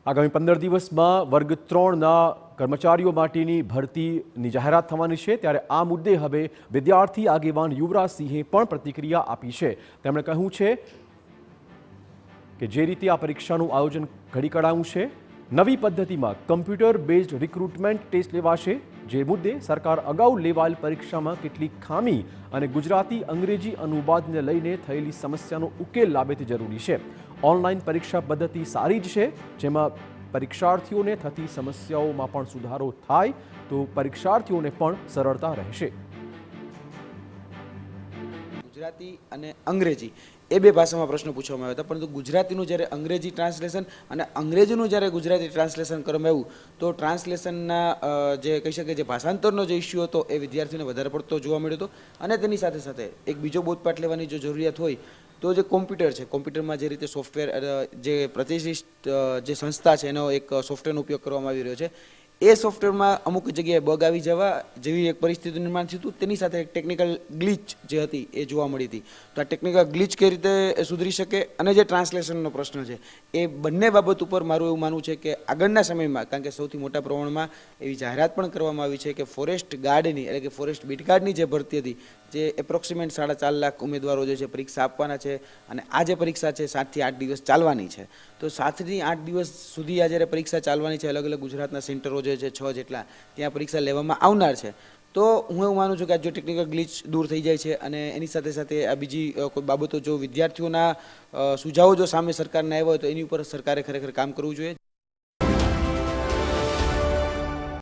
આગામી 15 દિવસમાં વર્ગ 3ના કર્મચારીઓ માટેની ભરતીની જાહેરાત થવાની છે, ત્યારે આ મુદ્દે હવે વિદ્યાર્થી આગેવાન યુવરાજસિંહે પણ પ્રતિક્રિયા આપી છે। તેમણે કહ્યું છે કે જે રીતે આ પરીક્ષાનું આયોજન ઘડી કરાયું છે, નવી પદ્ધતિમાં કમ્પ્યુટર બેઝડ રિક્રુટમેન્ટ ટેસ્ટ લેવાશે, જે મુદ્દે સરકાર અગાઉ લેવાયેલ પરીક્ષામાં કેટલીક ખામી અને ગુજરાતી અંગ્રેજી અનુવાદને લઈને થયેલી સમસ્યાનો ઉકેલ લાવે તે જરૂરી છે। ઓનલાઈન પરીક્ષા પદ્ધતિ સારી જ છે, જેમાં પરીક્ષાર્થીઓને થતી સમસ્યાઓમાં પણ સુધારો થાય તો પરીક્ષાર્થીઓને પણ સરળતા રહેશે। ગુજરાતી અને અંગ્રેજી એ બે ભાષામાં પ્રશ્નો પૂછવામાં આવ્યા હતા, પરંતુ ગુજરાતીનું જ્યારે અંગ્રેજી ટ્રાન્સલેશન અને અંગ્રેજીનું જ્યારે ગુજરાતી ટ્રાન્સલેશન કરવામાં આવ્યું તો ટ્રાન્સલેશનના જે કહી શકે જે ભાષાંતરનો જે ઇસ્યુ હતો એ વિદ્યાર્થીઓને વધારે પડતો જોવા મળ્યો હતો। અને તેની સાથે સાથે એક બીજો બોધપાઠ લેવાની જો જરૂરિયાત હોય તો જે કોમ્પ્યુટર છે, કોમ્પ્યુટરમાં જે રીતે સોફ્ટવેર જે પ્રતિષ્ઠિત જે સંસ્થા છે એનો એક સોફ્ટવેરનો ઉપયોગ કરવામાં આવી રહ્યો છે, એ સોફ્ટવેરમાં અમુક જગ્યાએ બગ આવી જવા જેવી એક પરિસ્થિતિનું નિર્માણ થયું હતું। તેની સાથે એક ટેકનિકલ ગ્લિચ જે હતી એ જોવા મળી હતી। તો આ ટેકનિકલ ગ્લિચ કઈ રીતે સુધરી શકે અને જે ટ્રાન્સલેશનનો પ્રશ્ન છે એ બંને બાબત ઉપર મારું એવું માનવું છે કે આગળના સમયમાં, કારણ કે સૌથી મોટા પ્રમાણમાં એવી જાહેરાત પણ કરવામાં આવી છે કે ફોરેસ્ટ ગાર્ડની એટલે કે ફોરેસ્ટ બીટગાર્ડની જે ભરતી હતી, જે એપ્રોક્સિમેટ 4.5 લાખ ઉમેદવારો જે છે પરીક્ષા આપવાના છે અને આ જે પરીક્ષા છે 7 થી 8 દિવસ ચાલવાની છે। તો 7 થી 8 દિવસ સુધી આ જ્યારે પરીક્ષા ચાલવાની છે, અલગ અલગ ગુજરાતના સેન્ટરો જે છે 6 જેટલા ત્યાં પરીક્ષા લેવામાં આવનાર છે, તો હું એવું માનું છું કે આ જો ટેકનિકલ ગ્લિચ દૂર થઈ જાય છે અને એની સાથે સાથે આ બીજી કોઈ બાબતો જો વિદ્યાર્થીઓના સુઝાવો જો સામે સરકારને આવ્યા હોય તો એની ઉપર સરકારે ખરેખર કામ કરવું જોઈએ।